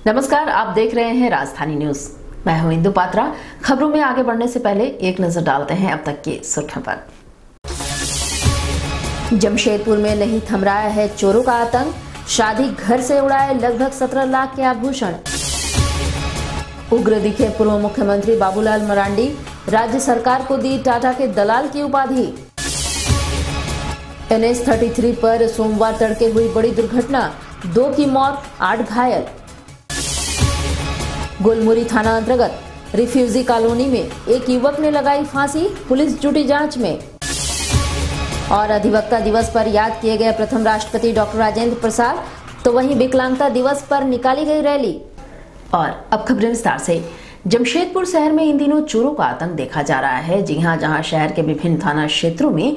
नमस्कार, आप देख रहे हैं राजधानी न्यूज। मैं हूं इंदु पात्रा। खबरों में आगे बढ़ने से पहले एक नजर डालते हैं अब तक की सुर्खियों पर। जमशेदपुर में नहीं थम रहा है चोरों का आतंक। शादी घर से उड़ाए लगभग 17 लाख के आभूषण। उग्र दिखे पूर्व मुख्यमंत्री बाबूलाल मरांडी। राज्य सरकार को दी टाटा के दलाल की उपाधि। NH 33 पर सोमवार तड़के हुई बड़ी दुर्घटना, 2 की मौत, 8 घायल। गुलमुरी थाना अंतर्गत रिफ्यूजी कॉलोनी में एक युवक ने लगाई फांसी, पुलिस जुटी जांच में। और अधिवक्ता दिवस पर याद किए गए प्रथम राष्ट्रपति डॉक्टर राजेंद्र प्रसाद, तो वहीं विकलांगता दिवस पर निकाली गई रैली। और अब खबरें विस्तार से। जमशेदपुर शहर में इन दिनों चोरों का आतंक देखा जा रहा है। जी हां, जहां शहर के विभिन्न थाना क्षेत्रों में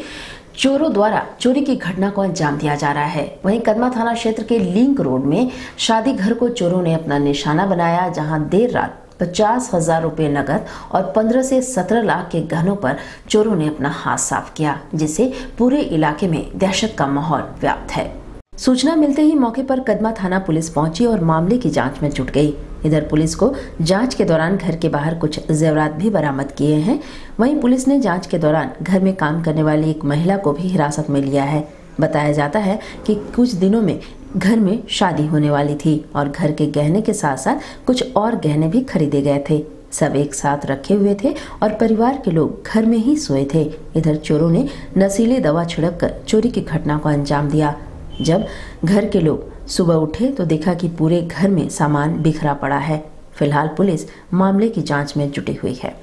चोरों द्वारा चोरी की घटना को अंजाम दिया जा रहा है। वहीं कदमा थाना क्षेत्र के लिंक रोड में शादी घर को चोरों ने अपना निशाना बनाया, जहां देर रात 50,000 रुपए नकद और 15 से 17 लाख के गहनों पर चोरों ने अपना हाथ साफ किया, जिससे पूरे इलाके में दहशत का माहौल व्याप्त है। सूचना मिलते ही मौके पर कदमा थाना पुलिस पहुंची और मामले की जांच में जुट गई। इधर पुलिस को जांच के दौरान घर के बाहर कुछ जेवरात भी बरामद किए हैं। वहीं पुलिस ने जांच के दौरान घर में काम करने वाली एक महिला को भी हिरासत में लिया है। बताया जाता है कि कुछ दिनों में घर में शादी होने वाली थी और घर के गहने के साथ साथ कुछ और गहने भी खरीदे गए थे। सब एक साथ रखे हुए थे और परिवार के लोग घर में ही सोए थे। इधर चोरों ने नशीली दवा छिड़क कर चोरी की घटना को अंजाम दिया। जब घर के लोग सुबह उठे तो देखा कि पूरे घर में सामान बिखरा पड़ा है। फिलहाल पुलिस मामले की जांच में जुटी हुई है।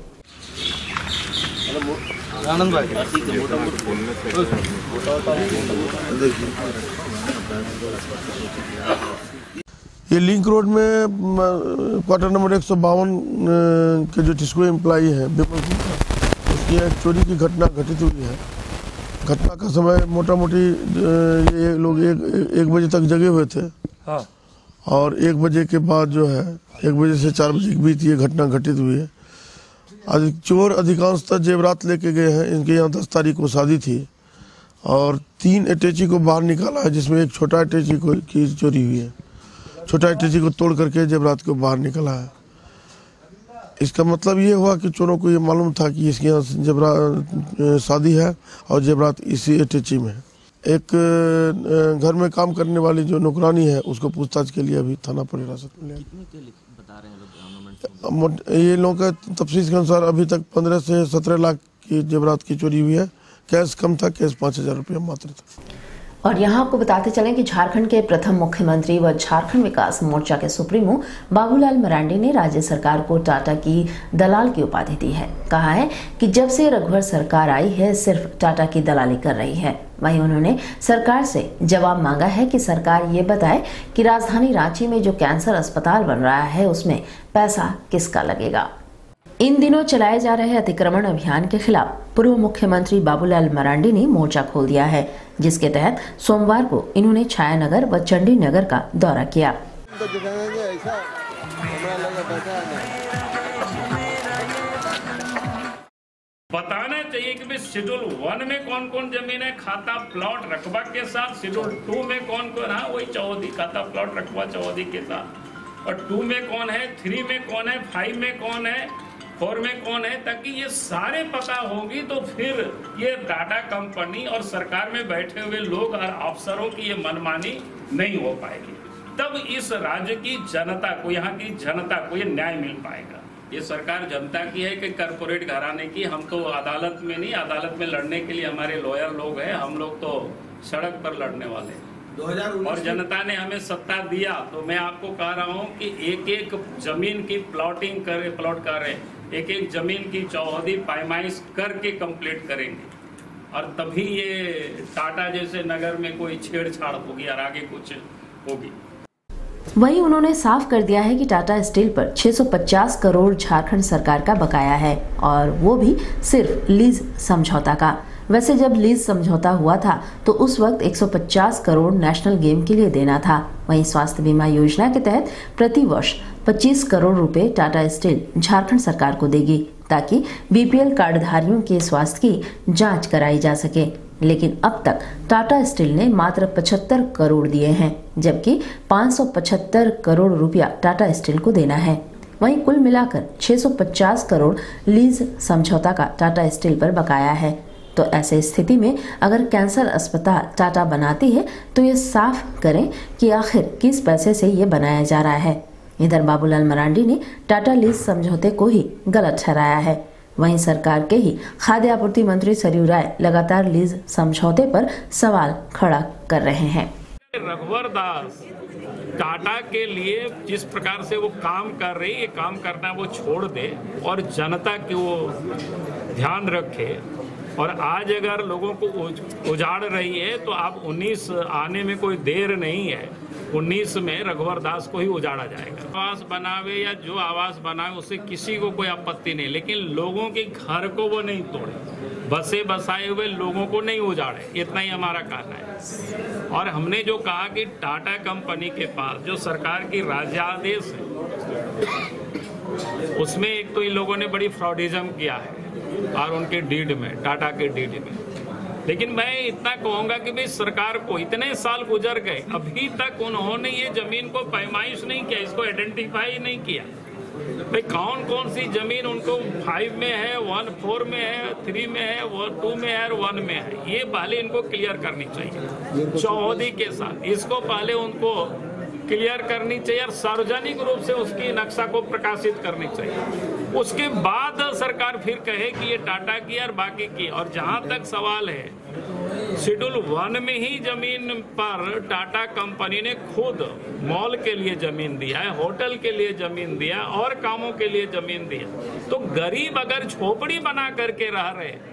ये लिंक रोड में क्वार्टर नंबर 152 के जो टिस्को एम्प्लॉई है विपुल सिंह का, उसकी चोरी की घटना घटित हुई है। घटना का समय मोटा मोटी ये लोग एक बजे तक जगे हुए थे। हाँ। और 1 बजे के बाद जो है 1 बजे से 4 बजे के बीच ये घटना घटित हुई है। चोर अधिकांशतः जेवरात लेके गए हैं। इनके यहाँ 10 तारीख को शादी थी और 3 अटैची को बाहर निकाला है, जिसमें एक छोटा अटैची की चोरी हुई है। छोटा अटैची को तोड़ करके जेवरात को बाहर निकाला है। इसका मतलब ये हुआ कि चोरों को ये मालूम था कि इसके यहाँ जेवरात शादी है और जेवरात इसी अटैची में है। एक घर में काम करने वाली जो नौकरानी है, उसको पूछताछ के लिए अभी थाना पर हिरासत में लिया। ये लोगों का तफसील के अनुसार अभी तक 15 से 17 लाख की जेवरात की चोरी हुई है। कैश कम था, कैश 5,000 रुपया मात्र था। और यहाँ आपको बताते चलें कि झारखंड के प्रथम मुख्यमंत्री व झारखंड विकास मोर्चा के सुप्रीमो बाबूलाल मरांडी ने राज्य सरकार को टाटा की दलाल की उपाधि दी है। कहा है कि जब से रघुवर सरकार आई है सिर्फ टाटा की दलाली कर रही है। वहीं उन्होंने सरकार से जवाब मांगा है कि सरकार ये बताए कि राजधानी रांची में जो कैंसर अस्पताल बन रहा है उसमें पैसा किसका लगेगा। इन दिनों चलाए जा रहे अतिक्रमण अभियान के खिलाफ पूर्व मुख्यमंत्री बाबूलाल मरांडी ने मोर्चा खोल दिया है, जिसके तहत सोमवार को इन्होंने छायानगर व चंडी नगर का दौरा किया। बताना चाहिए कि शेड्यूल 1 में कौन कौन जमीन है, खाता प्लॉट रकबा के साथ। शेड्यूल 2 में कौन कौन है, वही चौहदी खाता प्लॉट रकबा चौहदी के साथ। और 2 में कौन है, 3 में कौन है, 5 में कौन है, 4 में कौन है, ताकि ये सारे पता होगी तो फिर ये टाटा कंपनी और सरकार में बैठे हुए लोग और अफसरों की ये मनमानी नहीं हो पाएगी। तब इस राज्य की जनता को, यहाँ की जनता को ये न्याय मिल पाएगा। ये सरकार जनता की है कि कॉर्पोरेट घराने की। हम तो अदालत में नहीं, अदालत में लड़ने के लिए हमारे लॉयर लोग हैं, हम लोग तो सड़क पर लड़ने वाले हैं। और जनता ने हमें सत्ता दिया तो मैं आपको कह रहा हूं कि एक एक जमीन की प्लॉटिंग करे, प्लॉट करें, एक एक जमीन की चौहदी पैमाइश करके कंप्लीट करेंगे। और तभी ये टाटा जैसे नगर में कोई छेड़छाड़ होगी और आगे कुछ होगी। वहीं उन्होंने साफ कर दिया है कि टाटा स्टील पर 650 करोड़ झारखंड सरकार का बकाया है और वो भी सिर्फ लीज समझौता का। वैसे जब लीज समझौता हुआ था तो उस वक्त 150 करोड़ नेशनल गेम के लिए देना था। वहीं स्वास्थ्य बीमा योजना के तहत प्रति वर्ष 25 करोड़ रुपए टाटा स्टील झारखंड सरकार को देगी, ताकि बीपीएल कार्डधारियों के स्वास्थ्य की जांच कराई जा सके। लेकिन अब तक टाटा स्टील ने मात्र 75 करोड़ दिए हैं, जबकि 575 करोड़ रुपया टाटा स्टील को देना है। वहीं कुल मिलाकर 650 करोड़ लीज समझौता का टाटा स्टील पर बकाया है। तो ऐसे स्थिति में अगर कैंसर अस्पताल टाटा बनाती है तो ये साफ करें कि आखिर किस पैसे से ये बनाया जा रहा है। इधर बाबूलाल मरांडी ने टाटा लीज समझौते को ही गलत ठहराया है। वहीं सरकार के ही खाद्य आपूर्ति मंत्री सरयू राय लगातार लीज समझौते पर सवाल खड़ा कर रहे हैं। रघुवर दास टाटा के लिए जिस प्रकार से वो काम कर रही है, काम करना वो छोड़ दे और जनता की वो ध्यान रखे। और आज अगर लोगों को उजाड़ रही है तो आप 19 आने में कोई देर नहीं है। 19 में रघुवर दास को ही उजाड़ा जाएगा। आवास बनावे या जो आवास बनावे उससे किसी को कोई आपत्ति नहीं, लेकिन लोगों के घर को वो नहीं तोड़े, बसे बसाए हुए लोगों को नहीं उजाड़े, इतना ही हमारा कहना है। और हमने जो कहा कि टाटा कंपनी के पास जो सरकार की राज्यादेश है उसमें एक तो इन लोगों ने बड़ी फ्रॉडिज्म किया है और उनके डीड में, टाटा के डीड में। लेकिन मैं इतना कहूँगा कि भाई सरकार को इतने साल गुजर गए, अभी तक उन्होंने ये जमीन को पैमाइश नहीं किया, इसको आइडेंटिफाई नहीं किया। भाई कौन कौन सी जमीन उनको 5 में है, 1/4 में है, 3 में है, 2 में है और 1 में है, ये पहले इनको क्लियर करनी चाहिए चौहदी के साथ। इसको पहले उनको क्लियर करनी चाहिए और सार्वजनिक रूप से उसकी नक्शा को प्रकाशित करनी चाहिए। उसके बाद सरकार फिर कहे कि ये टाटा की और बाकी की। और जहां तक सवाल है शेड्यूल 1 में ही जमीन पर टाटा कंपनी ने खुद मॉल के लिए जमीन दिया है, होटल के लिए जमीन दिया और कामों के लिए जमीन दिया। तो गरीब अगर झोपड़ी बना करके रह रहे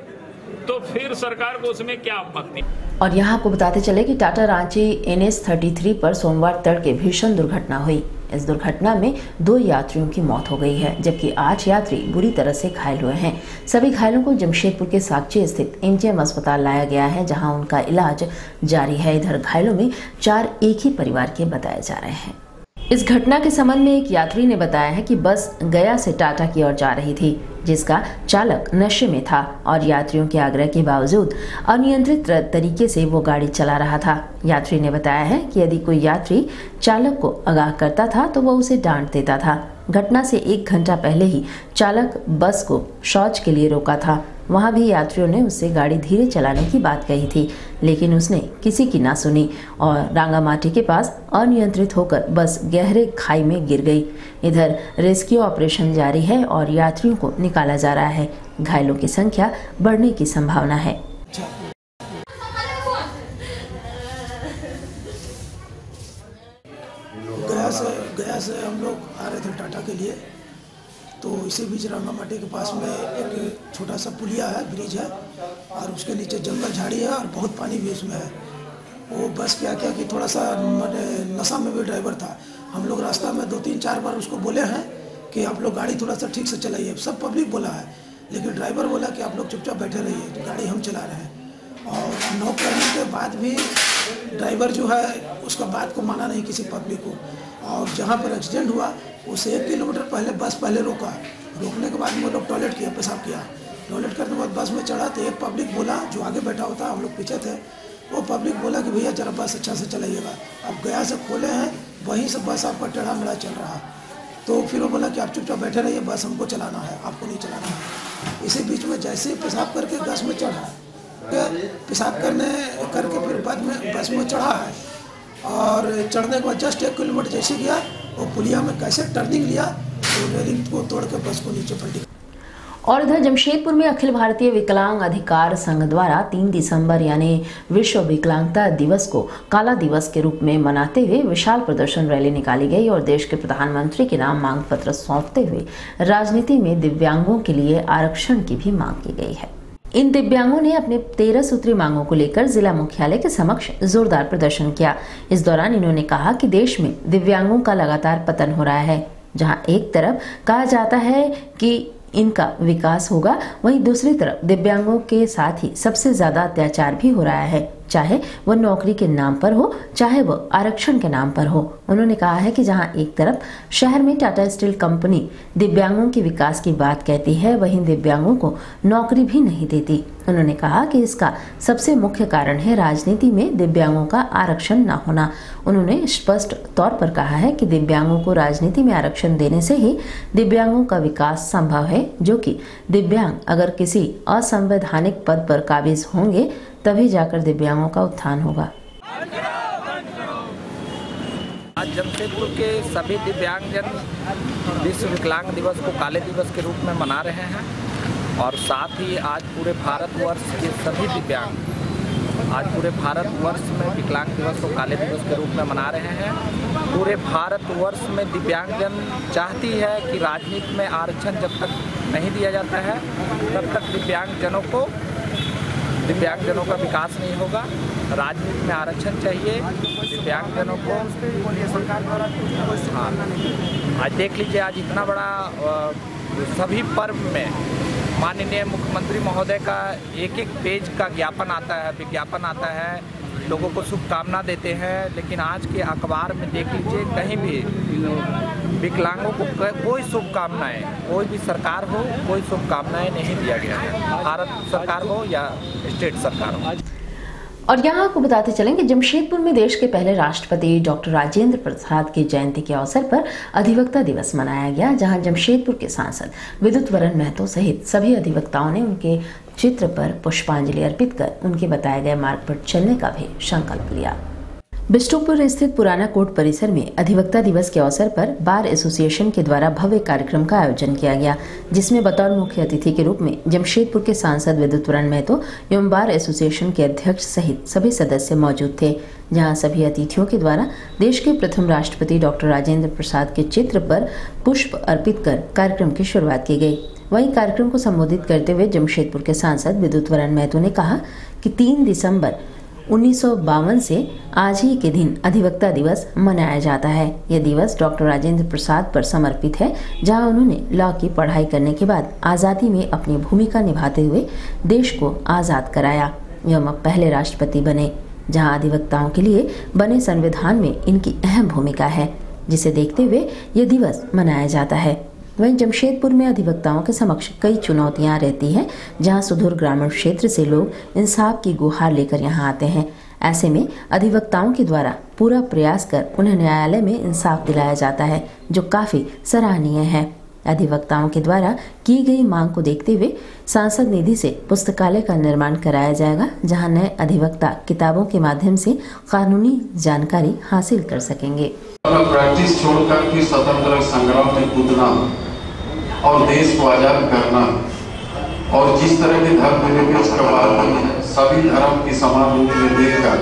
तो फिर सरकार को उसमें क्या आपत्ति। और यहाँ आपको बताते चले कि टाटा रांची NH 33 पर सोमवार तड़के भीषण दुर्घटना हुई। इस दुर्घटना में 2 यात्रियों की मौत हो गई है, जबकि 8 यात्री बुरी तरह से घायल हुए हैं। सभी घायलों को जमशेदपुर के साकची स्थित MGM अस्पताल लाया गया है, जहां उनका इलाज जारी है। इधर घायलों में 4 एक ही परिवार के बताए जा रहे हैं। इस घटना के संबंध में एक यात्री ने बताया है कि बस गया से टाटा की ओर जा रही थी, जिसका चालक नशे में था और यात्रियों के आग्रह के बावजूद अनियंत्रित तरीके से वो गाड़ी चला रहा था। यात्री ने बताया है कि यदि कोई यात्री चालक को आगाह करता था तो वह उसे डांट देता था। घटना से 1 घंटा पहले ही चालक बस को शौच के लिए रोका था। वहां भी यात्रियों ने उससे गाड़ी धीरे चलाने की बात कही थी, लेकिन उसने किसी की ना सुनी और रांगामाटी के पास अनियंत्रित होकर बस गहरे खाई में गिर गई। इधर रेस्क्यू ऑपरेशन जारी है और यात्रियों को निकाला जा रहा है। घायलों की संख्या बढ़ने की संभावना है। गया से हम लोग आ रहे थे टाटा के लिए, तो इसी बीच रांगामाटी के पास में एक छोटा सा पुलिया है, ब्रिज है और उसके नीचे जंगल झाड़ी है और बहुत पानी भी उसमें है। वो बस क्या किया कि थोड़ा सा नशा में भी ड्राइवर था। हम लोग रास्ता में 2-3-4 बार उसको बोले हैं कि आप लोग गाड़ी थोड़ा सा ठीक से चलाइए, सब पब्लिक बोला है, लेकिन ड्राइवर बोला कि आप लोग चुपचाप बैठे रहिए, गाड़ी हम चला रहे हैं। और नॉक करने के बाद भी ड्राइवर जो है उसका बात को माना नहीं किसी पब्लिक को। और जहाँ पर एक्सीडेंट हुआ उससे 1 किलोमीटर पहले बस रोका। रोकने के बाद में लोग टॉयलेट किया, पेशाब किया। टॉयलेट करने के बाद बस में चढ़ा तो एक पब्लिक बोला, जो आगे बैठा होता, हम लोग पीछे थे, वो पब्लिक बोला कि भैया जरा बस अच्छा से चलाइएगा। अब गया से खोले हैं, वहीं से बस आपका टेढ़ा मेढ़ा चल रहा। तो फिर वो बोला कि आप चुपचाप बैठे रहिए, बस हमको चलाना है, आपको नहीं चलाना है। इसी बीच में जैसे ही पेशाब करके बस में चढ़ा, पेशाब करके फिर बाद में बस में चढ़ा है और चढ़ने के बाद जस्ट 1 किलोमीटर जैसे गया वो पुलिया में कैसे टर्निंग लिया तो रेलिंग को तोड़ के बस को नीचे पलटी। और इधर जमशेदपुर में अखिल भारतीय विकलांग अधिकार संघ द्वारा 3 दिसंबर यानी विश्व विकलांगता दिवस को काला दिवस के रूप में मनाते हुए विशाल प्रदर्शन रैली निकाली गई और देश के प्रधानमंत्री के नाम मांग पत्र सौंपते हुए राजनीति में दिव्यांगों के लिए आरक्षण की भी मांग की गई है। इन दिव्यांगों ने अपने 13 सूत्री मांगों को लेकर जिला मुख्यालय के समक्ष जोरदार प्रदर्शन किया। इस दौरान इन्होंने कहा कि देश में दिव्यांगों का लगातार पतन हो रहा है। जहां एक तरफ कहा जाता है कि इनका विकास होगा, वहीं दूसरी तरफ दिव्यांगों के साथ ही सबसे ज्यादा अत्याचार भी हो रहा है। चाहे वह नौकरी के नाम पर हो, चाहे वह आरक्षण के नाम पर हो। उन्होंने कहा है कि जहां एक तरफ शहर में टाटा स्टील कंपनी दिव्यांगों के विकास की बात कहती है, वहीं दिव्यांगों को नौकरी भी नहीं देती। उन्होंने कहा कि इसका सबसे मुख्य कारण है राजनीति में दिव्यांगों का आरक्षण न होना। उन्होंने स्पष्ट तौर पर कहा है कि दिव्यांगों को राजनीति में आरक्षण देने से ही दिव्यांगों का विकास संभव है, जो कि दिव्यांग अगर किसी असंवैधानिक पद पर काबिज होंगे तभी जाकर दिव्यांगों का उत्थान होगा। आज जमशेदपुर के सभी दिव्यांगजन विश्व विकलांग दिवस को काले दिवस के रूप में मना रहे हैं और साथ ही आज पूरे भारतवर्ष के सभी दिव्यांग आज पूरे भारतवर्ष में विकलांग दिवस को काले दिवस के रूप में मना रहे हैं। पूरे भारतवर्ष में दिव्यांगजन चाहती है कि राजनीति में आरक्षण जब तक नहीं दिया जाता है तब तक दिव्यांगजनों का विकास नहीं होगा। राजनीति में आरक्षण चाहिए दिव्यांगजनों को। हाँ, आज देख लीजिए, आज इतना बड़ा सभी पर्व में माननीय मुख्यमंत्री महोदय का एक एक पेज का विज्ञापन आता है, लोगों को शुभकामना देते हैं। लेकिन आज के अखबार में देख लीजिए, कहीं भी विकलांगों को कोई शुभकामनाएं, कोई भी सरकार हो, कोई शुभकामनाएं नहीं दिया गया है, भारत सरकार हो या स्टेट सरकार हो। और यहाँ आपको बताते चलें कि जमशेदपुर में देश के पहले राष्ट्रपति डॉक्टर राजेंद्र प्रसाद की जयंती के अवसर पर अधिवक्ता दिवस मनाया गया, जहाँ जमशेदपुर के सांसद विद्युत वरण महतो सहित सभी अधिवक्ताओं ने उनके चित्र पर पुष्पांजलि अर्पित कर उनके बताए गए मार्ग पर चलने का भी संकल्प लिया। बिष्टुपुर स्थित पुराना कोर्ट परिसर में अधिवक्ता दिवस के अवसर पर बार एसोसिएशन के द्वारा भव्य कार्यक्रम का आयोजन किया गया, जिसमें बतौर मुख्य अतिथि के रूप में जमशेदपुर के सांसद विद्युत वरण महतो एवं बार एसोसिएशन के अध्यक्ष सहित सभी सदस्य मौजूद थे। जहां सभी अतिथियों के द्वारा देश के प्रथम राष्ट्रपति डॉक्टर राजेंद्र प्रसाद के चित्र पर पुष्प अर्पित कर कार्यक्रम की शुरुआत की गई। वहीं कार्यक्रम को संबोधित करते हुए जमशेदपुर के सांसद विद्युत वरण महतो ने कहा कि 3 दिसंबर 1952 से आज ही के दिन अधिवक्ता दिवस मनाया जाता है। यह दिवस डॉक्टर राजेंद्र प्रसाद पर समर्पित है, जहां उन्होंने लॉ की पढ़ाई करने के बाद आज़ादी में अपनी भूमिका निभाते हुए देश को आज़ाद कराया एवं पहले राष्ट्रपति बने। जहां अधिवक्ताओं के लिए बने संविधान में इनकी अहम भूमिका है, जिसे देखते हुए यह दिवस मनाया जाता है। वहीं जमशेदपुर में अधिवक्ताओं के समक्ष कई चुनौतियां रहती हैं, जहां सुदूर ग्रामीण क्षेत्र से लोग इंसाफ की गुहार लेकर यहां आते हैं। ऐसे में अधिवक्ताओं के द्वारा पूरा प्रयास कर उन्हें न्यायालय में इंसाफ दिलाया जाता है, जो काफी सराहनीय है। अधिवक्ताओं के द्वारा की गई मांग को देखते हुए सांसद निधि से पुस्तकालय का निर्माण कराया जाएगा, जहां नए अधिवक्ता किताबों के माध्यम से कानूनी जानकारी हासिल कर सकेंगे। प्रैक्टिस छोड़कर के स्वतंत्र संग्राम में कूदना और देश को आजाद करना और जिस तरह के धर्म निरपेक्ष का सभी धर्म की समान रूप में देखकर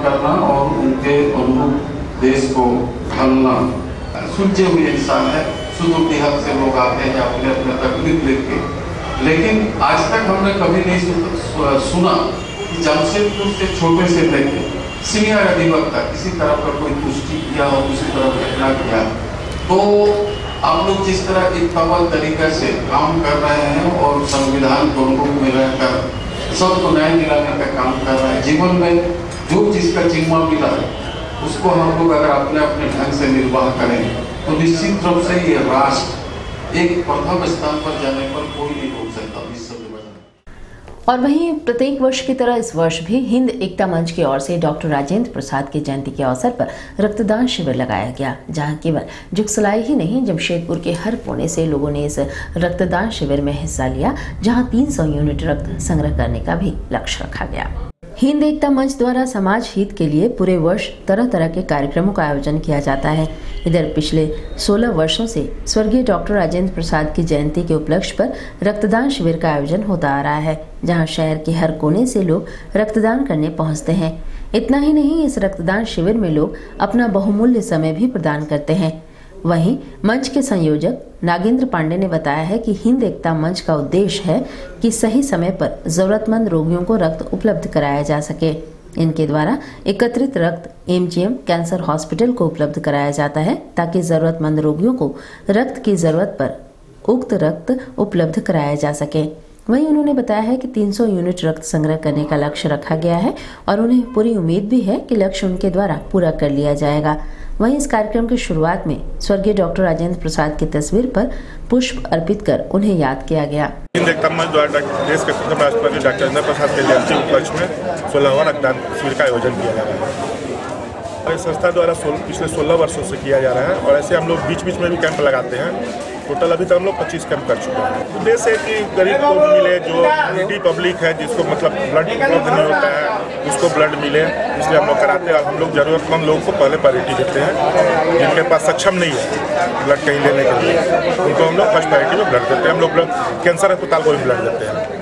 करना और उनके अनुरूप देश को ढालना। सुलझे हुए इंसान है, सुदूर देहात से लोग आते हैं अपने अपने तकलीफ लेके, लेकिन आज तक हमने कभी नहीं सुना कि जमशेदपुर से छोटे से लेके सीनियर अधिवक्ता किसी तरह का कोई पुष्टि किया और किसी तरह घटना किया। तो आप लोग जिस तरह एक तबल तरीके से काम कर रहे हैं और संविधान को अनुरूप में रहकर सबको न्याय दिलाने का काम कर रहे हैं, जीवन में जो चीज का जिम्मा मिला है उसको हम लोग अगर अपने अपने ढंग से निर्वाह करें तो निश्चित रूप से ये राष्ट्र एक प्रथम स्थान पर जाने पर कोई नहीं रोक सकता विश्व में। और वहीं प्रत्येक वर्ष की तरह इस वर्ष भी हिंद एकता मंच की ओर से डॉक्टर राजेंद्र प्रसाद की जयंती के अवसर पर रक्तदान शिविर लगाया गया, जहां केवल जुगसलाई ही नहीं जमशेदपुर के हर कोने से लोगों ने इस रक्तदान शिविर में हिस्सा लिया, जहां 300 यूनिट रक्त संग्रह करने का भी लक्ष्य रखा गया। हिंद एकता मंच द्वारा समाज हित के लिए पूरे वर्ष तरह तरह के कार्यक्रमों का आयोजन किया जाता है। इधर पिछले 16 वर्षों से स्वर्गीय डॉक्टर राजेंद्र प्रसाद की जयंती के उपलक्ष्य पर रक्तदान शिविर का आयोजन होता आ रहा है, जहां शहर के हर कोने से लोग रक्तदान करने पहुंचते हैं। इतना ही नहीं, इस रक्तदान शिविर में लोग अपना बहुमूल्य समय भी प्रदान करते हैं। वहीं मंच के संयोजक नागेंद्र पांडे ने बताया है कि हिंद एकता मंच का उद्देश्य है कि सही समय पर जरूरतमंद रोगियों को रक्त उपलब्ध कराया जा सके। इनके द्वारा एकत्रित रक्त एमजीएम कैंसर हॉस्पिटल को उपलब्ध कराया जाता है, ताकि जरूरतमंद रोगियों को रक्त की जरूरत पर उक्त रक्त उपलब्ध कराया जा सके। वहीं उन्होंने बताया है कि 300 यूनिट रक्त संग्रह करने का लक्ष्य रखा गया है और उन्हें पूरी उम्मीद भी है कि लक्ष्य उनके द्वारा पूरा कर लिया जाएगा। वहीं इस कार्यक्रम की शुरुआत में स्वर्गीय डॉक्टर राजेंद्र प्रसाद की तस्वीर पर पुष्प अर्पित कर उन्हें याद किया गया। देश के प्रथम राष्ट्रपति डॉक्टर राजेंद्र प्रसाद के जयंती उपलक्ष्य में 16वां रक्तदान शिविर का आयोजन किया जा रहा है और इस संस्था द्वारा पिछले 16 वर्षों से किया जा रहा है और ऐसे हम लोग बीच बीच में भी कैंप लगाते हैं। टोटल अभी तक हम लोग 25 कैंप कर चुके हैं। उद्देश्य है कि गरीब को मिले, जो नीडी पब्लिक है जिसको मतलब ब्लड उपलब्ध नहीं होता है उसको ब्लड मिले, इसलिए हम लोग कराते हैं। और हम लोग जरूरतमंद लोगों को पहले प्रायोरिटी देते हैं। जिनके पास सक्षम नहीं है ब्लड कहीं लेने के लिए उनको हम लोग फर्स्ट प्रायोरिटी में ब्लड देते हैं। हम लोग कैंसर अस्पताल को भी ब्लड देते हैं।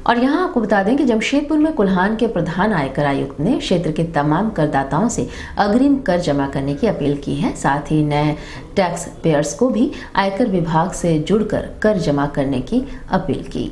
और यहाँ आपको बता दें कि जमशेदपुर में कुल्हान के प्रधान आयकर आयुक्त ने क्षेत्र के तमाम करदाताओं से अग्रिम कर जमा करने की अपील की है। साथ ही नए टैक्स पेयर्स को भी आयकर विभाग से जुड़कर कर जमा करने की अपील की।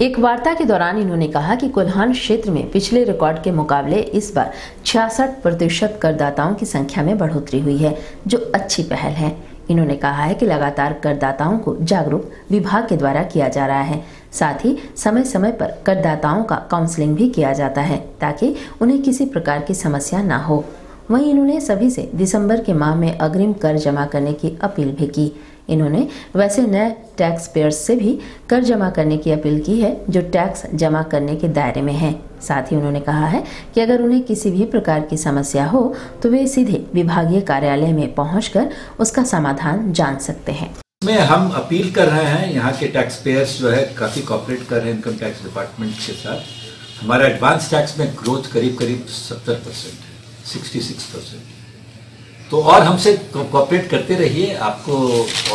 एक वार्ता के दौरान इन्होंने कहा कि कुल्हान क्षेत्र में पिछले रिकॉर्ड के मुकाबले इस बार 66% करदाताओं की संख्या में बढ़ोतरी हुई है, जो अच्छी पहल है। इन्होंने कहा है कि लगातार करदाताओं को जागरूक विभाग के द्वारा किया जा रहा है। साथ ही समय समय पर करदाताओं का काउंसलिंग भी किया जाता है ताकि उन्हें किसी प्रकार की समस्या ना हो। वहीं इन्होंने सभी से दिसंबर के माह में अग्रिम कर जमा करने की अपील भी की। इन्होंने वैसे नए टैक्स पेयर्स से भी कर जमा करने की अपील की है जो टैक्स जमा करने के दायरे में हैं। साथ ही उन्होंने कहा है कि अगर उन्हें किसी भी प्रकार की समस्या हो तो वे सीधे विभागीय कार्यालय में पहुंचकर उसका समाधान जान सकते हैं। में हम अपील कर रहे हैं, यहाँ के टैक्स पेयर्स जो है काफ़ी कॉपरेट कर रहे हैं इनकम टैक्स डिपार्टमेंट के साथ। हमारा एडवांस टैक्स में ग्रोथ करीब 70% है, 66%। तो और हमसे कॉपरेट करते रहिए, आपको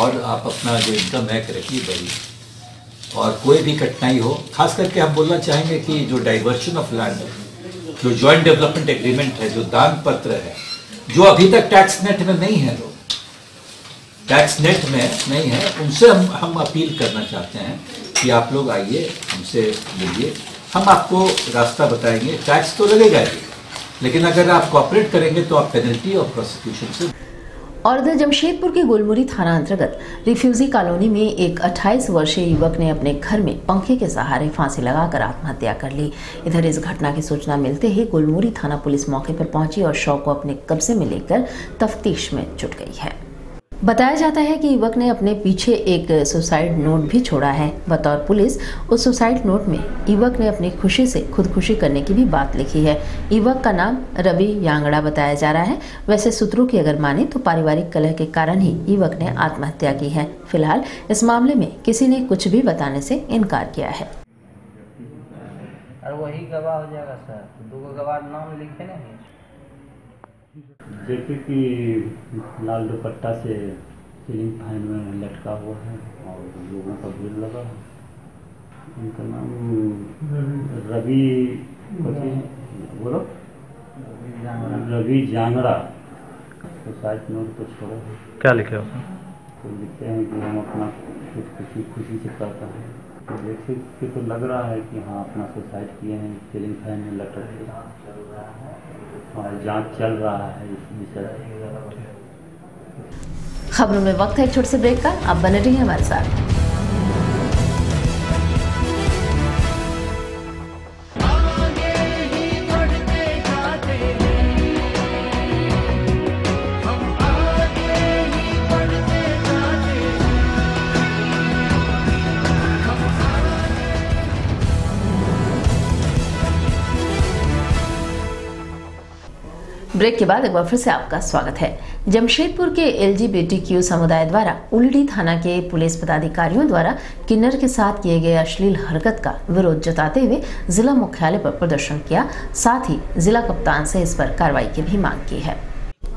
और आप अपना जो इनकम है रखिए बढ़िए, और कोई भी कठिनाई हो, खास करके हम बोलना चाहेंगे कि जो डाइवर्शन ऑफ लैंड है, जो जॉइंट डेवलपमेंट एग्रीमेंट है, जो दान पत्र है, जो अभी तक टैक्स नेट में नहीं है, लोग टैक्स नेट में नहीं है, उनसे हम अपील करना चाहते हैं कि आप लोग आइए, हमसे मिलिए, हम आपको रास्ता बताएंगे। टैक्स तो लगेगा ही, लेकिन अगर आप कोऑपरेट करेंगे तो आप पेनल्टी और प्रोसिक्यूशन से। और इधर जमशेदपुर के गुलमुरी थाना अंतर्गत रिफ्यूजी कॉलोनी में एक 28 वर्षीय युवक ने अपने घर में पंखे के सहारे फांसी लगाकर आत्महत्या कर ली। इधर इस घटना की सूचना मिलते ही गुलमुरी थाना पुलिस मौके पर पहुंची और शव को अपने कब्जे में लेकर तफ्तीश में जुट गई है। बताया जाता है कि युवक ने अपने पीछे एक सुसाइड नोट भी छोड़ा है। बतौर पुलिस उस सुसाइड नोट में युवक ने अपनी खुशी से खुदकुशी करने की भी बात लिखी है। युवक का नाम रवि यांगड़ा बताया जा रहा है। वैसे सूत्रों की अगर माने तो पारिवारिक कलह के कारण ही युवक ने आत्महत्या की है। फिलहाल इस मामले में किसी ने कुछ भी बताने से इनकार किया है। और वही गवाह हो जाएगा सर, दो गवाह नाम लिखे नहीं। जैसे कि लाल दुपट्टा से सीलिंग फैन में लटका हुआ है और लोगों का भीड़ लगा है। उनका नाम रवि बोलो रवि जांगड़ा। सुसाइड नोट तो छोड़ो, क्या लिखे हो? तो लिखते हैं कि हम अपना खुशी से करता है। तो जैसे कि तो लग रहा है कि हाँ अपना सुसाइड किए हैं, सीलिंग फैन में लटक के, और जांच चल रहा है इस विषय। खबरों में वक्त है एक छोटे से ब्रेक का, आप बने रहिए हमारे साथ। ब्रेक के बाद एक बार फिर से आपका स्वागत है। जमशेदपुर के LGBTQ समुदाय द्वारा उलडी थाना के पुलिस पदाधिकारियों द्वारा किन्नर के साथ किए गए अश्लील हरकत का विरोध जताते हुए जिला मुख्यालय पर प्रदर्शन किया। साथ ही जिला कप्तान से इस पर कार्रवाई की भी मांग की है।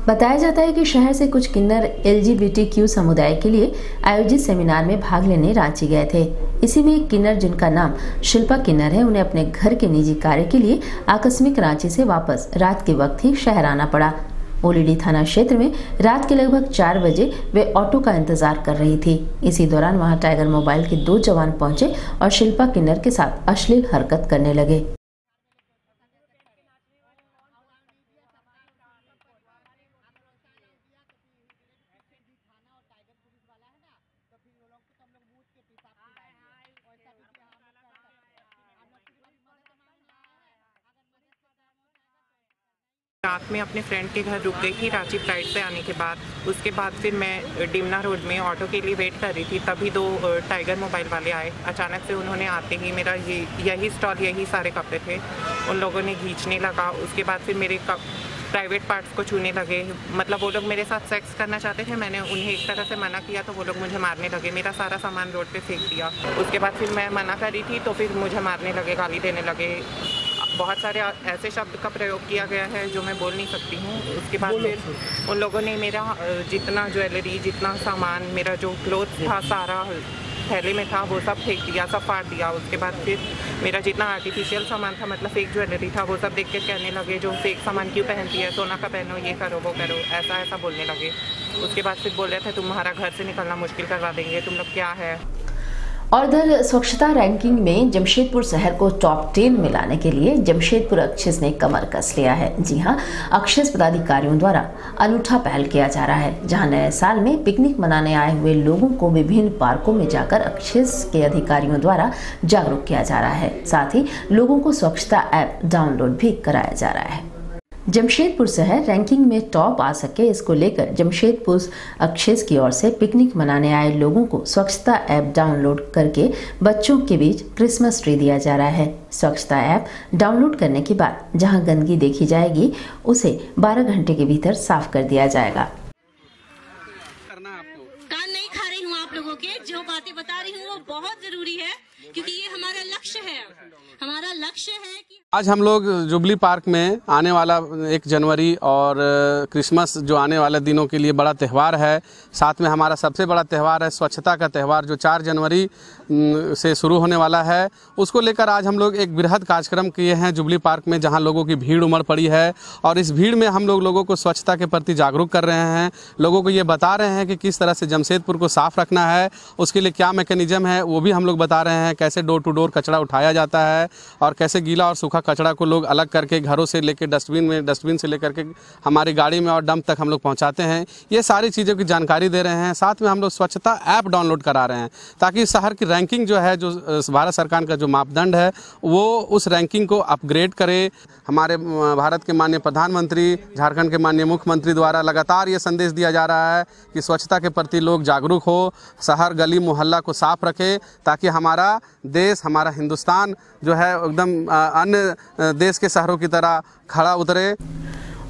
बताया जाता है कि शहर से कुछ किन्नर LGBTQ समुदाय के लिए आयोजित सेमिनार में भाग लेने रांची गए थे। इसी में एक किन्नर जिनका नाम शिल्पा किन्नर है, उन्हें अपने घर के निजी कार्य के लिए आकस्मिक रांची से वापस रात के वक्त ही शहर आना पड़ा। ओलीडी थाना क्षेत्र में रात के लगभग 4 बजे वे ऑटो का इंतजार कर रही थी। इसी दौरान वहां टाइगर मोबाइल के 2 जवान पहुंचे और शिल्पा किन्नर के साथ अश्लील हरकत करने लगे। रात में अपने फ्रेंड के घर रुक गई थी रांची फ्लाइट से आने के बाद। उसके बाद फिर मैं डिमना रोड में ऑटो के लिए वेट कर रही थी, तभी 2 टाइगर मोबाइल वाले आए। अचानक से उन्होंने आते ही मेरा यही स्टॉल, यही सारे कपड़े थे, उन लोगों ने खींचने लगा। उसके बाद फिर मेरे प्राइवेट पार्ट्स को छूने लगे। मतलब वो लोग मेरे साथ सेक्स करना चाहते थे, मैंने उन्हें एक तरह से मना किया तो वो लोग मुझे मारने लगे। मेरा सारा सामान रोड पे फेंक दिया। उसके बाद फिर मैं मना कर रही थी तो फिर मुझे मारने लगे, गाली देने लगे। बहुत सारे ऐसे शब्द का प्रयोग किया गया है जो मैं बोल नहीं सकती हूँ। उसके बाद फिर उन लोगों ने मेरा जितना ज्वेलरी, जितना सामान, मेरा जो क्लोथ था सारा थैले में था वो सब फेंक दिया, सब फाड़ दिया। उसके बाद फिर मेरा जितना आर्टिफिशियल सामान था, मतलब फेक ज्वेलरी था, वो सब देख के कहने लगे जो फेक सामान क्यों पहनती है, सोना का पहनो, ये करो वो करो, ऐसा बोलने लगे। उसके बाद फिर बोल रहे थे तुम्हारा घर से निकलना मुश्किल करवा देंगे, तुम लोग क्या है। और इधर स्वच्छता रैंकिंग में जमशेदपुर शहर को टॉप 10 में लाने के लिए जमशेदपुर अक्षिस ने कमर कस लिया है। जी हां, अक्षिस पदाधिकारियों द्वारा अनूठा पहल किया जा रहा है, जहां नए साल में पिकनिक मनाने आए हुए लोगों को विभिन्न पार्कों में जाकर अक्षिस के अधिकारियों द्वारा जागरूक किया जा रहा है। साथ ही लोगों को स्वच्छता ऐप डाउनलोड भी कराया जा रहा है। जमशेदपुर शहर रैंकिंग में टॉप आ सके, इसको लेकर जमशेदपुर अक्षिस की ओर से पिकनिक मनाने आए लोगों को स्वच्छता ऐप डाउनलोड करके बच्चों के बीच क्रिसमस ट्री दिया जा रहा है। स्वच्छता ऐप डाउनलोड करने के बाद जहां गंदगी देखी जाएगी उसे 12 घंटे के भीतर साफ कर दिया जाएगा। कान नहीं खा रही हूँ आप लोगों के, जो बातें बता रही हूँ वो बहुत जरूरी है, क्योंकि ये हमारा लक्ष्य है। हमारा लक्ष्य है कि आज हम लोग जुबली पार्क में आने वाला 1 जनवरी और क्रिसमस जो आने वाले दिनों के लिए बड़ा त्यौहार है, साथ में हमारा सबसे बड़ा त्यौहार है स्वच्छता का त्यौहार जो 4 जनवरी से शुरू होने वाला है। उसको लेकर आज हम लोग एक बृहद कार्यक्रम किए हैं जुबली पार्क में, जहां लोगों की भीड़ उमड़ पड़ी है और इस भीड़ में हम लोगों को स्वच्छता के प्रति जागरूक कर रहे हैं। लोगों को ये बता रहे हैं कि किस तरह से जमशेदपुर को साफ रखना है, उसके लिए क्या मैकेनिज्म है वो भी हम लोग बता रहे हैं। कैसे डोर टू डोर कचरा उठाया जाता है और कैसे गीला और सूखा कचरा को लोग अलग करके घरों से लेकर डस्टबिन से लेकर के हमारी गाड़ी में और डंप तक हम लोग पहुंचाते हैं। ये सारी चीज़ों की जानकारी दे रहे हैं। साथ में हम लोग स्वच्छता ऐप डाउनलोड करा रहे हैं ताकि शहर की रैंकिंग जो है, जो भारत सरकार का जो मापदंड है, वो उस रैंकिंग को अपग्रेड करे। हमारे भारत के माननीय प्रधानमंत्री, झारखंड के माननीय मुख्यमंत्री द्वारा लगातार ये संदेश दिया जा रहा है कि स्वच्छता के प्रति लोग जागरूक हो, शहर गली मोहल्ला को साफ रखे, ताकि हमारा देश, हमारा हिंदुस्तान जो है एकदम अन्य देश के शहरों की तरह खड़ा उतरे।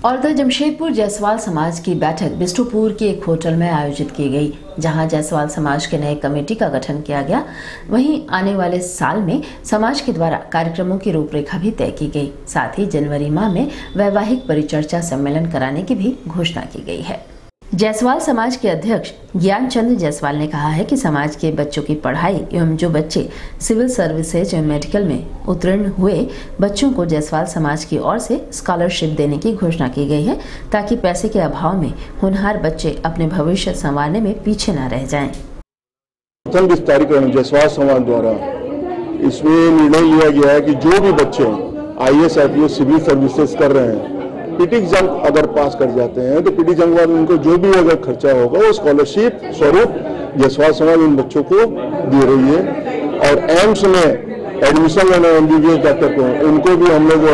और इधर जमशेदपुर जायसवाल समाज की बैठक बिष्टुपुर के एक होटल में आयोजित की गई, जहां जायसवाल समाज के नए कमेटी का गठन किया गया। वहीं आने वाले साल में समाज के द्वारा कार्यक्रमों की रूपरेखा भी तय की गई। साथ ही जनवरी माह में वैवाहिक परिचर्चा सम्मेलन कराने की भी घोषणा की गई है। जायसवाल समाज के अध्यक्ष ज्ञानचंद जायसवाल ने कहा है कि समाज के बच्चों की पढ़ाई एवं जो बच्चे सिविल सर्विसेज एवं मेडिकल में उत्तीर्ण हुए बच्चों को जायसवाल समाज की ओर से स्कॉलरशिप देने की घोषणा की गई है, ताकि पैसे के अभाव में होनहार बच्चे अपने भविष्य संवारने में पीछे न रह जाएं। प्रथम विस्तारीकरण जायसवाल समाज द्वारा इसमें निर्णय लिया गया है कि जो भी बच्चे IAS IPS सिविल सर्विसेज कर रहे हैं, पीटी एग्जाम अगर पास कर जाते हैं तो पीटी एग्जाम बाद उनको जो भी अगर खर्चा होगा वो स्कॉलरशिप स्वरूप जायसवाल समाज उन बच्चों को दे रही है। और एम्स में एडमिशन लेने MBBS डॉक्टर को, उनको भी हम लोग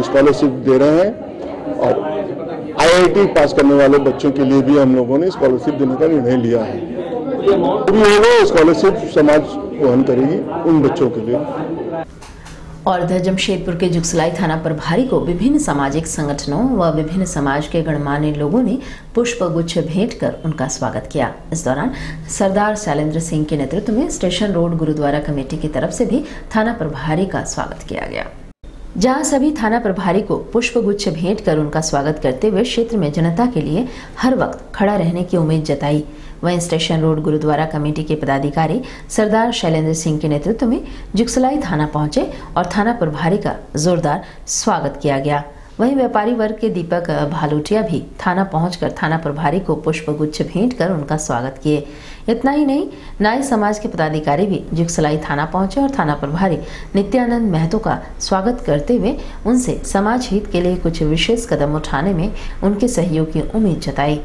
स्कॉलरशिप दे रहे हैं। और IIT पास करने वाले बच्चों के लिए भी हम लोगों ने स्कॉलरशिप देने का निर्णय लिया है। भी होगा स्कॉलरशिप समाज वहन करेगी उन बच्चों के लिए। और इधर जमशेदपुर के जुगसलाई थाना प्रभारी को विभिन्न सामाजिक संगठनों व विभिन्न समाज के गणमान्य लोगों ने पुष्प गुच्छ भेंट कर उनका स्वागत किया। इस दौरान सरदार शैलेंद्र सिंह के नेतृत्व में स्टेशन रोड गुरुद्वारा कमेटी की तरफ से भी थाना प्रभारी का स्वागत किया गया, जहां सभी थाना प्रभारी को पुष्प गुच्छ भेंट कर उनका स्वागत करते हुए क्षेत्र में जनता के लिए हर वक्त खड़ा रहने की उम्मीद जताई। वहीं स्टेशन रोड गुरुद्वारा कमेटी के पदाधिकारी सरदार शैलेंद्र सिंह के नेतृत्व में जुगसलाई थाना पहुंचे और थाना प्रभारी का जोरदार स्वागत किया गया। वहीं व्यापारी वर्ग के दीपक भालूटिया भी थाना पहुंचकर थाना प्रभारी को पुष्प गुच्छ भेंट कर उनका स्वागत किए। इतना ही नहीं, नाई समाज के पदाधिकारी भी जुगसलाई थाना पहुंचे और थाना प्रभारी नित्यानंद महतो का स्वागत करते हुए उनसे समाज हित के लिए कुछ विशेष कदम उठाने में उनके सहयोग की उम्मीद जताई।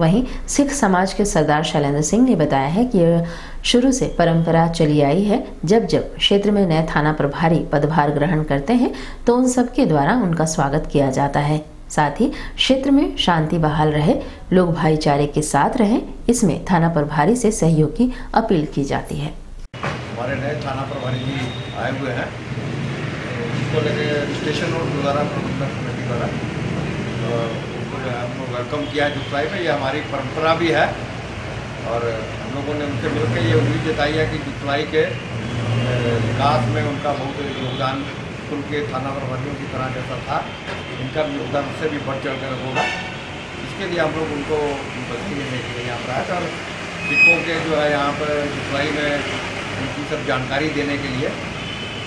वहीं सिख समाज के सरदार शैलेंद्र सिंह ने बताया है कि यह शुरू से परंपरा चली आई है, जब जब क्षेत्र में नए थाना प्रभारी पदभार ग्रहण करते हैं तो उन सबके द्वारा उनका स्वागत किया जाता है। साथ ही क्षेत्र में शांति बहाल रहे, लोग भाईचारे के साथ रहें, इसमें थाना प्रभारी से सहयोग की अपील की जाती है। हमारे नए थाना प्रभारी जी आए हुए हैं, उसको लेके स्टेशन रोड द्वारा प्रबंधन समिति द्वारा उनको हम वेलकम किया जुगसलाई में। ये हमारी परंपरा भी है और हम लोगों ने उनसे मिलकर ये उम्मीद जताई है कि जुगसलाई के विकास में उनका बहुत योगदान कुल के थाना प्रभारियों की तरह जैसा था, इनका भी योगदान उससे भी बढ़ चढ़ कर होगा। इसके लिए हम लोग उनको बधाई देने के लिए यहाँ पर आए और सिक्कों के जो है यहाँ पर जुगसलाई में उनकी सब जानकारी देने के लिए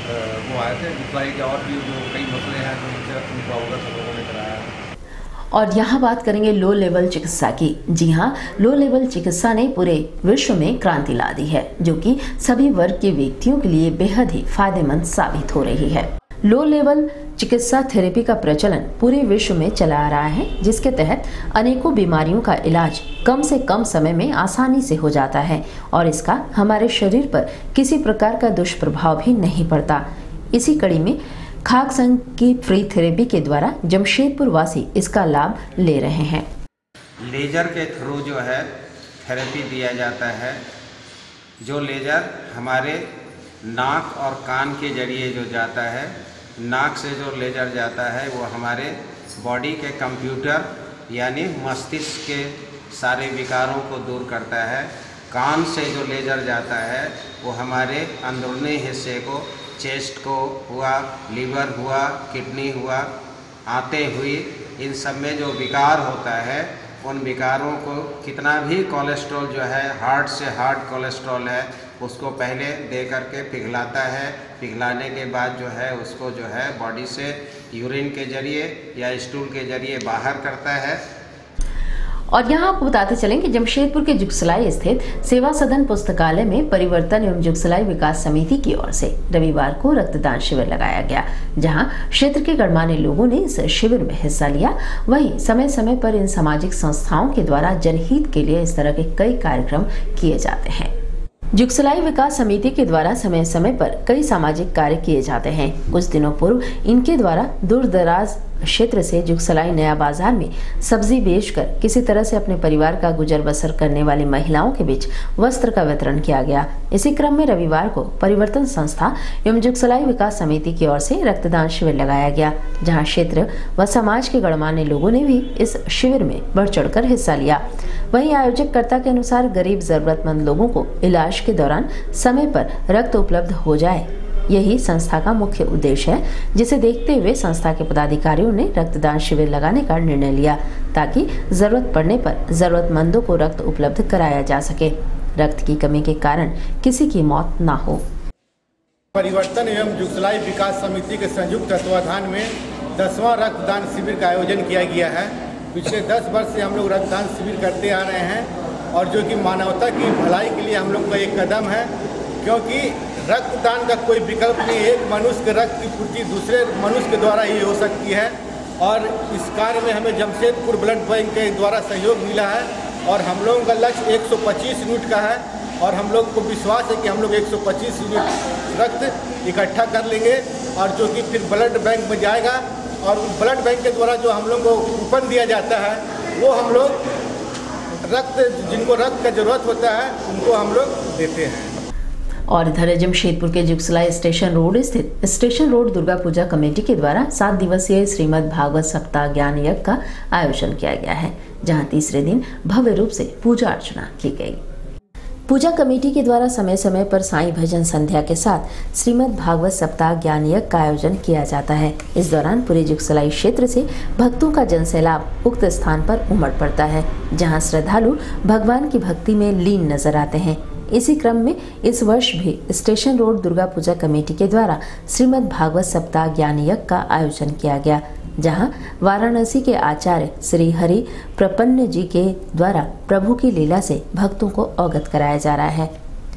वो आए थे। जुगसलाई के और भी जो कई मसले हैं जो उनसे उनको अवगत हम लोगों ने कराया है। और यहाँ बात करेंगे लो लेवल चिकित्सा की। जी हाँ, लो लेवल चिकित्सा ने पूरे विश्व में क्रांति ला दी है, जो कि सभी वर्ग के व्यक्तियों के लिए बेहद ही फायदेमंद साबित हो रही है। लो लेवल चिकित्सा थेरेपी का प्रचलन पूरे विश्व में चला आ रहा है, जिसके तहत अनेकों बीमारियों का इलाज कम से कम समय में आसानी से हो जाता है और इसका हमारे शरीर पर किसी प्रकार का दुष्प्रभाव भी नहीं पड़ता। इसी कड़ी में खाक संघ की फ्री थेरेपी के द्वारा जमशेदपुर वासी इसका लाभ ले रहे हैं। लेजर के थ्रू जो है थेरेपी दिया जाता है। जो लेजर हमारे नाक और कान के जरिए जो जाता है, नाक से जो लेजर जाता है वो हमारे बॉडी के कंप्यूटर यानी मस्तिष्क के सारे विकारों को दूर करता है। कान से जो लेजर जाता है वो हमारे अंदरूनी हिस्से को, चेस्ट को हुआ, लीवर हुआ, किडनी हुआ, आंतें हुई, इन सब में जो विकार होता है उन विकारों को, कितना भी कोलेस्ट्रॉल जो है हार्ट से हार्ड कोलेस्ट्रॉल है उसको पहले दे करके पिघलाता है। पिघलाने के बाद जो है उसको जो है बॉडी से यूरिन के जरिए या स्टूल के जरिए बाहर करता है। और यहाँ आपको बताते चलें कि जमशेदपुर के जुगसलाई स्थित सेवा सदन पुस्तकालय में परिवर्तन एवं जुगसलाई विकास समिति की ओर से रविवार को रक्तदान शिविर लगाया गया, जहाँ क्षेत्र के गणमान्य लोगों ने इस शिविर में हिस्सा लिया। वहीं समय समय पर इन सामाजिक संस्थाओं के द्वारा जनहित के लिए इस तरह के कई कार्यक्रम किए जाते हैं। जुगसलाई विकास समिति के द्वारा समय समय पर कई सामाजिक कार्य किए जाते हैं। कुछ दिनों पूर्व इनके द्वारा दूर दराज क्षेत्र से जुगसलाई नया बाजार में सब्जी बेचकर किसी तरह से अपने परिवार का गुजर बसर करने वाली महिलाओं के बीच वस्त्र का वितरण किया गया। इसी क्रम में रविवार को परिवर्तन संस्था एवं जुगसलाई विकास समिति की ओर से रक्तदान शिविर लगाया गया, जहां क्षेत्र व समाज के गणमान्य लोगों ने भी इस शिविर में बढ़ चढ़कर हिस्सा लिया। वहीं आयोजककर्ता के अनुसार गरीब जरूरतमंद लोगों को इलाज के दौरान समय पर रक्त उपलब्ध हो जाए, यही संस्था का मुख्य उद्देश्य है, जिसे देखते हुए संस्था के पदाधिकारियों ने रक्तदान शिविर लगाने का निर्णय लिया ताकि जरूरत पड़ने पर जरूरतमंदों को रक्त उपलब्ध कराया जा सके, रक्त की कमी के कारण किसी की मौत ना हो। परिवर्तन एवं जुगसलाई विकास समिति के संयुक्त तत्वाधान में 10वां रक्तदान शिविर का आयोजन किया गया है। पिछले 10 वर्ष से हम लोग रक्तदान शिविर करते आ रहे हैं और जो कि मानवता की भलाई के लिए हम लोग का एक कदम है, क्योंकि रक्तदान का कोई विकल्प नहीं। एक मनुष्य के रक्त की पूर्ति दूसरे मनुष्य के द्वारा ही हो सकती है और इस कार्य में हमें जमशेदपुर ब्लड बैंक के द्वारा सहयोग मिला है और हम लोगों का लक्ष्य 125 यूनिट का है और हम लोग को विश्वास है कि हम लोग 125 यूनिट रक्त इकट्ठा कर लेंगे और जो कि फिर ब्लड बैंक में जाएगा और ब्लड बैंक के द्वारा जो हम लोग को कूपन दिया जाता है वो हम लोग जिनको रक्त का जरूरत होता है उनको हम लोग देते हैं। और इधर जमशेदपुर के जुगसलाई स्टेशन रोड स्थित station road Durga Puja committee के द्वारा 7 दिवसीय श्रीमद् भागवत सप्ताह ज्ञान यज्ञ का आयोजन किया गया है, जहां तीसरे दिन भव्य रूप से पूजा अर्चना की गई। पूजा कमेटी के द्वारा समय समय पर साईं भजन संध्या के साथ श्रीमद् भागवत सप्ताह ज्ञान यज्ञ का आयोजन किया जाता है। इस दौरान पूरे जुगसलाई क्षेत्र से भक्तों का जनसैलाब उक्त स्थान पर उमड़ पड़ता है, जहां श्रद्धालु भगवान की भक्ति में लीन नजर आते हैं। इसी क्रम में इस वर्ष भी station road Durga Puja committee के द्वारा श्रीमद् भागवत सप्ताह ज्ञान यज्ञ का आयोजन किया गया, जहां वाराणसी के आचार्य श्री हरि प्रपन्न जी के द्वारा प्रभु की लीला से भक्तों को अवगत कराया जा रहा है।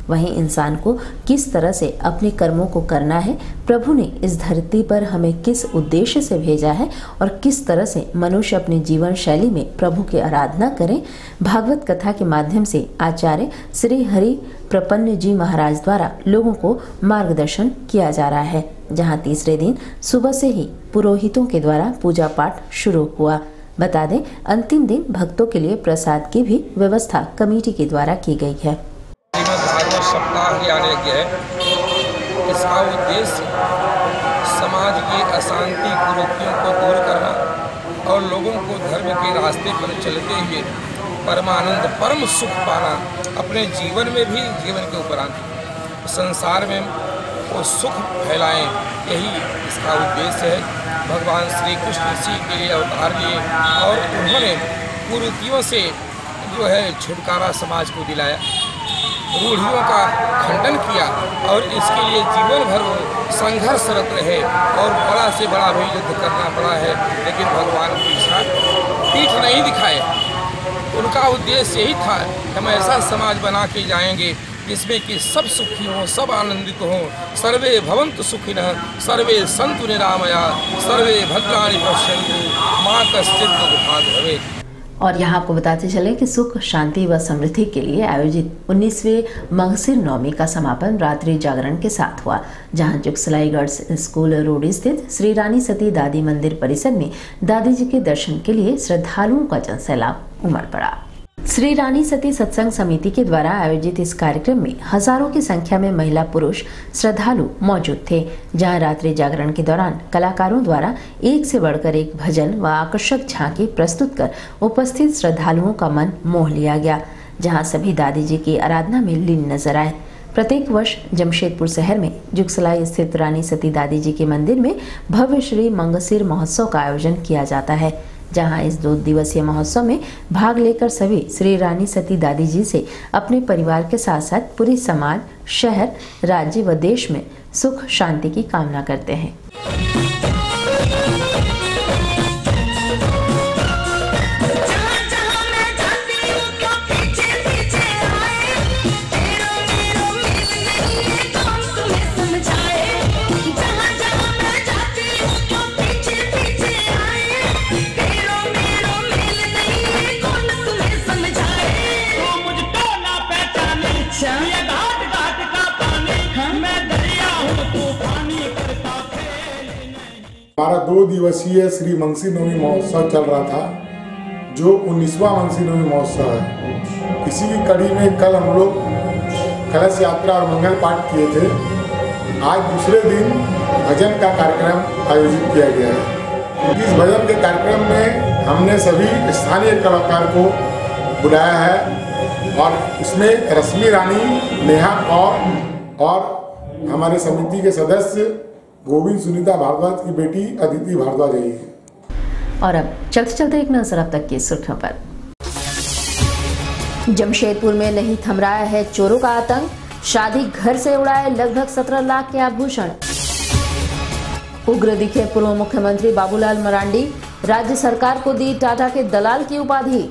वहीं इंसान को किस तरह से अपने कर्मों को करना है, प्रभु ने इस धरती पर हमें किस उद्देश्य से भेजा है और किस तरह से मनुष्य अपनी जीवन शैली में प्रभु की आराधना करें, भागवत कथा के माध्यम से आचार्य श्री हरि प्रपन्न जी महाराज द्वारा लोगों को मार्गदर्शन किया जा रहा है। जहां तीसरे दिन सुबह से ही पुरोहितों के द्वारा पूजा पाठ शुरू हुआ। बता दें, अंतिम दिन भक्तों के लिए प्रसाद की भी व्यवस्था कमेटी के द्वारा की गई है। भागवत सप्ताह आने गया है। इसका उद्देश्य समाज की अशांति कुरीतियों को दूर करना और लोगों को धर्म के रास्ते पर चलते हुए परमानंद परम सुख पाना, अपने जीवन में भी जीवन के उपरांत संसार में वो सुख फैलाएं, यही इसका उद्देश्य है। भगवान श्री कृष्ण इसी के लिए अवतार लिए और उन्होंने कुरीतियों से जो है छुटकारा समाज को दिलाया, रूढ़ियों का खंडन किया और इसके लिए जीवन भर वो संघर्षरत रहे और बड़ा से बड़ा भी युद्ध करना पड़ा है, लेकिन भगवान पीठ नहीं दिखाए। उनका उद्देश्य यही था कि हम ऐसा समाज बना के जाएंगे जिसमें कि सब सुखी हों, सब आनंदित हों। सर्वे भवन्तु सुखिनः, सर्वे सन्तु निरामया, सर्वे भद्राणि पश्यन्तु, मा कश्चित् दुःखात् भवेत्। और यहाँ आपको बताते चले कि सुख, शांति व समृद्धि के लिए आयोजित 19वें मगसिर नवमी का समापन रात्रि जागरण के साथ हुआ, जहाँ जुगसलाई गर्ल्स स्कूल रोड स्थित श्री रानी सती दादी मंदिर परिसर में दादी जी के दर्शन के लिए श्रद्धालुओं का जनसैलाब उमड़ पड़ा। श्री रानी सती सत्संग समिति के द्वारा आयोजित इस कार्यक्रम में हजारों की संख्या में महिला पुरुष श्रद्धालु मौजूद थे, जहां रात्रि जागरण के दौरान कलाकारों द्वारा एक से बढ़कर एक भजन व आकर्षक झांकी प्रस्तुत कर उपस्थित श्रद्धालुओं का मन मोह लिया गया, जहां सभी दादी जी की आराधना में लीन नजर आए। प्रत्येक वर्ष जमशेदपुर शहर में जुगसलाई स्थित रानी सती दादी जी के मंदिर में भव्य श्री मंगसिर महोत्सव का आयोजन किया जाता है, जहां इस 2 दिवसीय महोत्सव में भाग लेकर सभी श्री रानी सती दादी जी से अपने परिवार के साथ साथ पूरी समाज, शहर, राज्य व देश में सुख शांति की कामना करते हैं। हमारा 2 दिवसीय श्री मंगसिर नवमी महोत्सव चल रहा था, जो 19वां मंगसिर नवमी महोत्सव है। इसी की कड़ी में कल हम लोग कलश यात्रा और मंगल पाठ किए थे। आज दूसरे दिन भजन का कार्यक्रम आयोजित किया गया है। इस भजन के कार्यक्रम में हमने सभी स्थानीय कलाकार को बुलाया है और इसमें रश्मि रानी, नेहा कौर और हमारे समिति के सदस्य गोविंद सुनीता भारद्वाज की बेटी अदिति भारद्वाज रही है। और अब चलते चलते एक नजर अब तक की सुर्खियों पर। जमशेदपुर में नहीं थम रहा है चोरों का आतंक, शादी घर से उड़ाए लगभग 17 लाख के आभूषण। उग्र दिखे पूर्व मुख्यमंत्री बाबूलाल मरांडी, राज्य सरकार को दी टाटा के दलाल की उपाधि।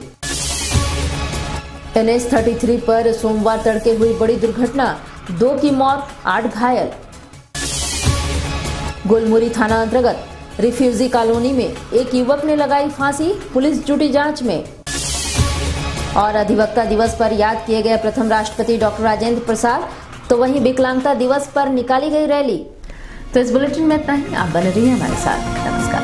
NH-33 पर सोमवार तड़के हुई बड़ी दुर्घटना, 2 की मौत, 8 घायल। गुलमुरी थाना अंतर्गत रिफ्यूजी कॉलोनी में एक युवक ने लगाई फांसी, पुलिस जुटी जांच में। और अधिवक्ता दिवस पर याद किए गए प्रथम राष्ट्रपति डॉक्टर राजेंद्र प्रसाद, तो वहीं विकलांगता दिवस पर निकाली गई रैली। तो इस बुलेटिन में इतना ही। आप बने रहिए हमारे साथ। नमस्कार।